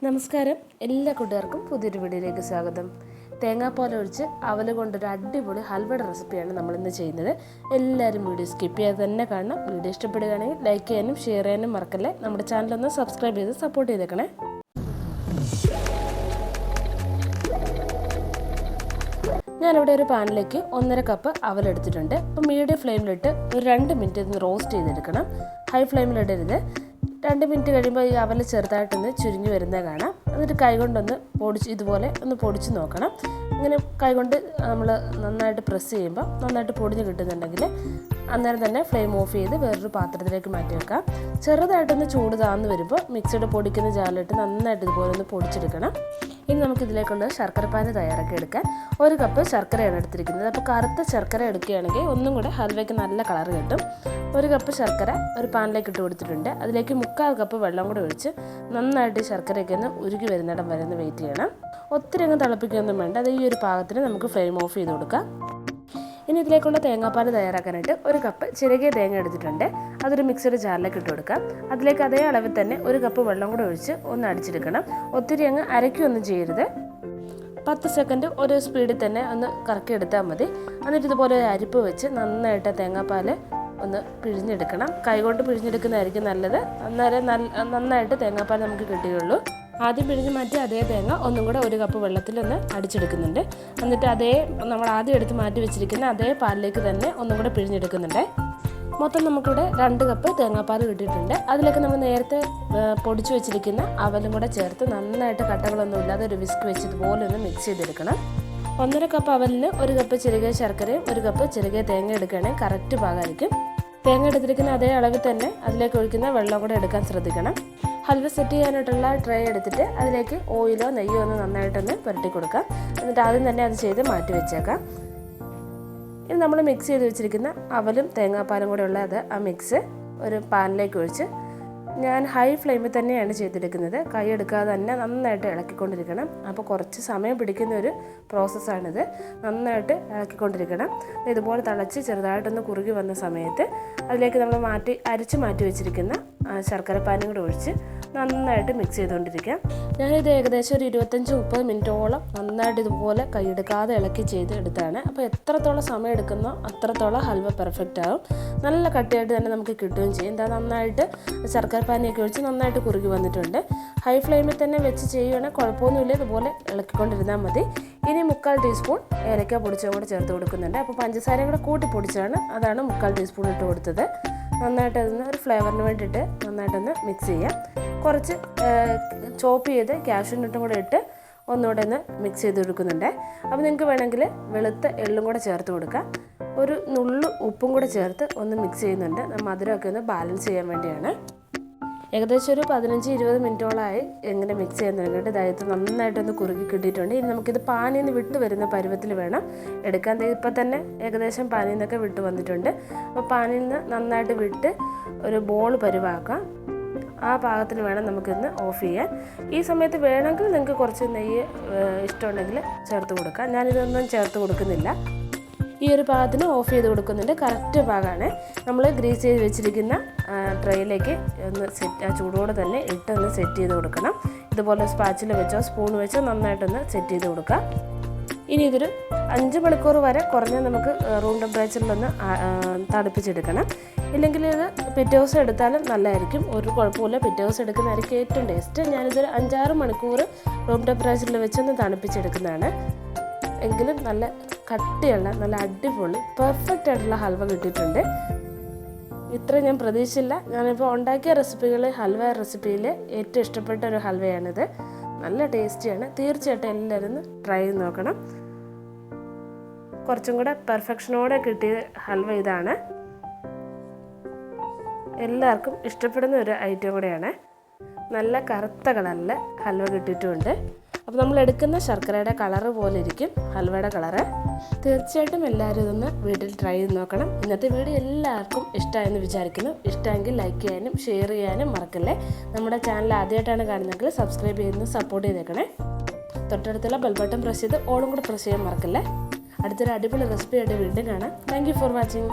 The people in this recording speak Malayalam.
നമസ്കാരം, എല്ലാ കൂട്ടുകാർക്കും പുതിയൊരു വീഡിയോയിലേക്ക് സ്വാഗതം. തേങ്ങാപ്പാൽ ഒഴിച്ച് അവൽ കൊണ്ടൊരു അടിപൊളി ഹൽവയുടെ റെസിപ്പിയാണ് നമ്മളിന്ന് ചെയ്യുന്നത്. എല്ലാവരും വീഡിയോ സ്കിപ്പ് ചെയ്യാതെ തന്നെ കാണണം. വീഡിയോ ഇഷ്ടപ്പെടുകയാണെങ്കിൽ ലൈക്ക് ചെയ്യാനും ഷെയർ ചെയ്യാനും മറക്കല്ലേ. നമ്മുടെ ചാനലൊന്ന് സബ്സ്ക്രൈബ് ചെയ്ത് സപ്പോർട്ട് ചെയ്തേക്കണേ. ഞാനിവിടെ ഒരു പാനിലേക്ക് 1.5 കപ്പ് അവലെടുത്തിട്ടുണ്ട്. അപ്പോൾ മീഡിയം ഫ്ലെയിമിലിട്ട് ഒരു 2 മിനിറ്റ് ഒന്ന് റോസ്റ്റ് ചെയ്തെടുക്കണം. ഹൈ ഫ്ലെയിമിലിടരുത്. 2 മിനിറ്റ് കഴിയുമ്പോൾ ഈ അവൽ ചെറുതായിട്ടൊന്ന് ചുരുങ്ങി വരുന്നത് കാണാം. എന്നിട്ട് കൈകൊണ്ടൊന്ന് ഇതുപോലെ ഒന്ന് പൊടിച്ച് നോക്കണം. ഇങ്ങനെ കൈകൊണ്ട് നമ്മൾ നന്നായിട്ട് പ്രസ് ചെയ്യുമ്പോൾ നന്നായിട്ട് പൊടിഞ്ഞ് കിട്ടുന്നുണ്ടെങ്കിൽ അന്നേരം തന്നെ ഫ്ലെയിം ഓഫ് ചെയ്ത് വേറൊരു പാത്രത്തിലേക്ക് മാറ്റി വെക്കാം. ചെറുതായിട്ടൊന്ന് ചൂട് താഴ്ന്നു വരുമ്പോൾ മിക്സിയുടെ പൊടിക്കുന്ന ജാറിലിട്ട് നന്നായിട്ട് ഇതുപോലെ ഒന്ന് പൊടിച്ചെടുക്കണം. ഇനി നമുക്കിതിലേക്കുള്ള ശർക്കരപ്പാനി തയ്യാറാക്കി എടുക്കാൻ 1 കപ്പ് ശർക്കരയാണ് എടുത്തിരിക്കുന്നത്. അപ്പോൾ കറുത്ത ശർക്കര എടുക്കുകയാണെങ്കിൽ ഒന്നും കൂടെ ഹൽവയ്ക്ക് നല്ല കളർ കിട്ടും. 1 കപ്പ് ശർക്കര ഒരു പാനിലേക്ക് ഇട്ട് കൊടുത്തിട്ടുണ്ട്. അതിലേക്ക് 3/4 കപ്പ് വെള്ളം കൂടെ ഒഴിച്ച് നന്നായിട്ട് ശർക്കരയൊക്കെ ഒന്ന് ഉരുകി വരുന്നിടം വരെ ഒന്ന് വെയിറ്റ് ചെയ്യണം. ഒത്തിരി അങ്ങ് തിളപ്പിക്കുകയൊന്നും വേണ്ട. അത് ഈ ഒരു പാകത്തിന് നമുക്ക് ഫ്ലെയിം ഓഫ് ചെയ്ത് കൊടുക്കാം. ഇനി ഇതിലേക്കുള്ള തേങ്ങാപ്പാൽ തയ്യാറാക്കാനായിട്ട് 1 കപ്പ് ചിരകിയ തേങ്ങ എടുത്തിട്ടുണ്ട്. അതൊരു മിക്സിയുടെ ജാറിലേക്ക് ഇട്ട് കൊടുക്കാം. അതിലേക്ക് അതേ അളവിൽ തന്നെ 1 കപ്പ് വെള്ളം കൂടെ ഒഴിച്ച് ഒന്ന് അടിച്ചെടുക്കണം. ഒത്തിരി അങ്ങ് അരയ്ക്കുകയൊന്നും ചെയ്യരുത്. 10 സെക്കൻഡ് ഒരു സ്പീഡിൽ തന്നെ ഒന്ന് കറക്കിയെടുത്താൽ മതി. എന്നിട്ട് ഇതുപോലെ ഒരു അരിപ്പ് വെച്ച് നന്നായിട്ട് തേങ്ങാപ്പാൽ ഒന്ന് പിഴിഞ്ഞെടുക്കണം. കൈകൊണ്ട് പിഴിഞ്ഞെടുക്കുന്നതായിരിക്കും നല്ലത്. അന്നേരം നന്നായിട്ട് തേങ്ങാപ്പാൽ നമുക്ക് കിട്ടുകയുള്ളൂ. ആദ്യം പിഴിഞ്ഞ് മാറ്റി അതേ തേങ്ങ ഒന്നും കൂടെ 1 കപ്പ് വെള്ളത്തിലൊന്ന് അടിച്ചെടുക്കുന്നുണ്ട്. എന്നിട്ട് നമ്മൾ ആദ്യം എടുത്ത് മാറ്റി വെച്ചിരിക്കുന്ന അതേ പാലിലേക്ക് തന്നെ ഒന്നും കൂടെ പിഴിഞ്ഞെടുക്കുന്നുണ്ട്. മൊത്തം നമുക്കിവിടെ 2 കപ്പ് തേങ്ങാപ്പാൽ കിട്ടിയിട്ടുണ്ട്. അതിലേക്ക് നമ്മൾ നേരത്തെ പൊടിച്ചു വെച്ചിരിക്കുന്ന അവലും കൂടെ ചേർത്ത് നന്നായിട്ട് കട്ടകളൊന്നും ഇല്ലാതെ ഒരു വിസ്ക് വെച്ച് ഇതുപോലെ ഒന്ന് മിക്സ് ചെയ്തെടുക്കണം. 1.5 കപ്പ് അവലിന് 1 കപ്പ് ചിരകിയ ശർക്കരയും 1 കപ്പ് ചിരകിയ തേങ്ങ എടുക്കുകയാണെങ്കിൽ കറക്റ്റ് പാകമായിരിക്കും. തേങ്ങ എടുത്തിരിക്കുന്ന അതേ അളവിൽ തന്നെ അതിലേക്ക് ഒഴിക്കുന്ന വെള്ളം കൂടെ എടുക്കാൻ ശ്രദ്ധിക്കണം. ഹൽവ സെറ്റ് ചെയ്യാനായിട്ടുള്ള ട്രേ എടുത്തിട്ട് അതിലേക്ക് ഓയിലോ നെയ്യോ ഒന്ന് നന്നായിട്ടൊന്ന് പുരട്ടി കൊടുക്കാം. എന്നിട്ട് ആദ്യം തന്നെ അത് ചെയ്ത് മാറ്റി വെച്ചേക്കാം. ഇനി നമ്മൾ മിക്സ് ചെയ്ത് വെച്ചിരിക്കുന്ന അവലും തേങ്ങാപ്പാലും കൂടെ ഉള്ള ആ മിക്സ് ഒരു പാനിലേക്ക് ഒഴിച്ച് ഞാൻ ഹൈ ഫ്ലെയിമിൽ തന്നെയാണ് ചെയ്തെടുക്കുന്നത്. കൈ എടുക്കാതെ തന്നെ നന്നായിട്ട് ഇളക്കിക്കൊണ്ടിരിക്കണം. അപ്പോൾ കുറച്ച് സമയം പിടിക്കുന്ന ഒരു പ്രോസസ്സാണിത്. നന്നായിട്ട് ഇളക്കിക്കൊണ്ടിരിക്കണം. ഇതുപോലെ തിളച്ച് ചെറുതായിട്ടൊന്ന് കുറുകി വന്ന സമയത്ത് അതിലേക്ക് നമ്മൾ അരിച്ച് മാറ്റി വെച്ചിരിക്കുന്ന ശർക്കരപ്പാനിയും കൂടെ ഒഴിച്ച് നന്നായിട്ട് മിക്സ് ചെയ്തുകൊണ്ടിരിക്കാം. ഞാനിത് ഏകദേശം ഒരു 25-30 മിനിറ്റോളം നന്നായിട്ട് ഇതുപോലെ കൈയെടുക്കാതെ ഇളക്കി ചെയ്ത് എടുത്താണ്. അപ്പോൾ എത്രത്തോളം സമയം എടുക്കുന്നോ അത്രത്തോളം ഹൽവ പെർഫെക്റ്റ് ആവും. നല്ല കട്ടിയായിട്ട് തന്നെ നമുക്ക് കിട്ടുകയും ചെയ്യും. എന്താ നന്നായിട്ട് ശർക്കരപ്പാനിയൊക്കെ ഒഴിച്ച് നന്നായിട്ട് കുറുകി വന്നിട്ടുണ്ട്. ഹൈ ഫ്ലെയിമിൽ തന്നെ വെച്ച് ചെയ്യുകയാണെങ്കിൽ കുഴപ്പമൊന്നുമില്ല. ഇതുപോലെ ഇളക്കിക്കൊണ്ടിരുന്നാൽ മതി. ഇനി 3/4 ടീസ്പൂൺ ഏലക്ക പൊടിച്ചതും കൂടെ ചേർത്ത് കൊടുക്കുന്നുണ്ട്. അപ്പോൾ പഞ്ചസാരയും കൂടെ കൂട്ടി പൊടിച്ചാണ്, അതാണ് 3/4 ടീസ്പൂൺ ഇട്ട് കൊടുത്തത്. നന്നായിട്ട് അതിന് ഒരു ഫ്ലേവറിന് വേണ്ടിയിട്ട് നന്നായിട്ടൊന്ന് മിക്സ് ചെയ്യാം. കുറച്ച് ചോപ്പ് ചെയ്ത് കാഷ്യൂനട്ടും കൂടെ ഇട്ട് ഒന്നുകൂടെ ഒന്ന് മിക്സ് ചെയ്ത് കൊടുക്കുന്നുണ്ട്. അപ്പോൾ നിങ്ങൾക്ക് വേണമെങ്കിൽ വെളുത്ത എള്ളും കൂടെ ചേർത്ത് കൊടുക്കാം. ഒരു നുള്ളു ഉപ്പും കൂടെ ചേർത്ത് ഒന്ന് മിക്സ് ചെയ്യുന്നുണ്ട്. മധുരമൊക്കെ ഒന്ന് ബാലൻസ് ചെയ്യാൻ വേണ്ടിയാണ്. ഏകദേശം ഒരു 15-20 മിനിറ്റോളമായി എങ്ങനെ മിക്സ് ചെയ്യാൻ തുടങ്ങിയിട്ട് ഇതായത് നന്നായിട്ടൊന്ന് കുറുകി കിട്ടിയിട്ടുണ്ട്. ഇനി നമുക്കിത് പാനിയിൽ നിന്ന് വിട്ട് വരുന്ന പരുവത്തിൽ വേണം എടുക്കാൻ. ഇപ്പം തന്നെ ഏകദേശം പാനിൽ നിന്നൊക്കെ വിട്ട് വന്നിട്ടുണ്ട്. അപ്പോൾ പാനിൽ നിന്ന് നന്നായിട്ട് വിട്ട് ഒരു ബോൾ പരുവാക്കാം. ആ പാകത്തിന് വേണം നമുക്കിന്ന് ഓഫ് ചെയ്യാൻ. ഈ സമയത്ത് വേണമെങ്കിൽ നിങ്ങൾക്ക് കുറച്ച് നെയ്യ് ഇഷ്ടമുണ്ടെങ്കിൽ ചേർത്ത് കൊടുക്കാം. ഞാനിതൊന്നും ചേർത്ത് കൊടുക്കുന്നില്ല. ഈ ഒരു പാകത്തിന് ഓഫ് ചെയ്ത് കൊടുക്കുന്നുണ്ട്. കറക്റ്റ് പാകമാണ്. നമ്മൾ ഗ്രീസ് ചെയ്ത് വെച്ചിരിക്കുന്ന ട്രേയിലേക്ക് ഒന്ന് ചൂടോടെ തന്നെ ഇട്ടൊന്ന് സെറ്റ് ചെയ്ത് കൊടുക്കണം. ഇതുപോലെ സ്പാച്ചിൽ വെച്ചോ സ്പൂൺ വെച്ചോ നന്നായിട്ടൊന്ന് സെറ്റ് ചെയ്ത് കൊടുക്കാം. ഇനി ഇതൊരു 5 മണിക്കൂർ വരെ കുറഞ്ഞ നമുക്ക് റൂം ടെമ്പറേച്ചറിലൊന്ന് തണുപ്പിച്ചെടുക്കണം. ഇല്ലെങ്കിൽ ഇത് പിറ്റേ ദിവസം എടുത്താലും നല്ലതായിരിക്കും. ഒരു കുഴപ്പമില്ല. പിറ്റേ ദിവസം എടുക്കുന്നതായിരിക്കും ഏറ്റവും ടേസ്റ്റ്. ഞാനിതൊരു 5-6 മണിക്കൂർ റൂം ടെമ്പറേച്ചറിൽ വെച്ചൊന്ന് തണുപ്പിച്ചെടുക്കുന്നതാണ്. എങ്കിലും നല്ല കട്ടിയുള്ള നല്ല അടിപൊളി പെർഫെക്റ്റ് ആയിട്ടുള്ള ഹൽവ കിട്ടിയിട്ടുണ്ട്. ഇത്ര ഞാൻ പ്രതീക്ഷിച്ചില്ല. ഞാനിപ്പോൾ ഉണ്ടാക്കിയ ഹൽവ റെസിപ്പിയിൽ ഏറ്റവും ഇഷ്ടപ്പെട്ട ഒരു ഹൽവയാണിത്. നല്ല ടേസ്റ്റിയാണ്. തീർച്ചയായിട്ടും എല്ലാവരും ഒന്ന് ട്രൈ ചെയ്ത് നോക്കണം. കുറച്ചും കൂടെ പെർഫെക്ഷനോടെ കിട്ടിയ ഹൽവ ഇതാണ്. എല്ലാവർക്കും ഇഷ്ടപ്പെടുന്ന ഒരു ഐറ്റം കൂടെയാണ്. നല്ല കറുത്ത കളറിൽ ഹൽവ കിട്ടിയിട്ടുമുണ്ട്. അപ്പോൾ നമ്മൾ എടുക്കുന്ന ശർക്കരയുടെ കളറ് പോലെ ഇരിക്കും ഹൽവയുടെ കളറ്. തീർച്ചയായിട്ടും എല്ലാവരും ഇതൊന്ന് വീട്ടിൽ ട്രൈ ചെയ്ത് നോക്കണം. ഇന്നത്തെ വീഡിയോ എല്ലാവർക്കും ഇഷ്ടമായെന്ന് വിചാരിക്കുന്നു. ഇഷ്ടമെങ്കിൽ ലൈക്ക് ചെയ്യാനും ഷെയർ ചെയ്യാനും മറക്കല്ലേ. നമ്മുടെ ചാനൽ ആദ്യമായിട്ടാണ് കാണുന്നതെങ്കിൽ സബ്സ്ക്രൈബ് ചെയ്യുന്നത് സപ്പോർട്ട് ചെയ്തേക്കണേ. തൊട്ടടുത്തുള്ള ബെൽ ബട്ടൺ പ്രസ് ചെയ്ത് ഓളും കൂടെ പ്രസ് ചെയ്യാൻ മറക്കല്ലേ. അടുത്തൊരു അടിപൊളി റെസിപ്പി ആയിട്ട് വീണ്ടും കാണാം. Thank you for watching.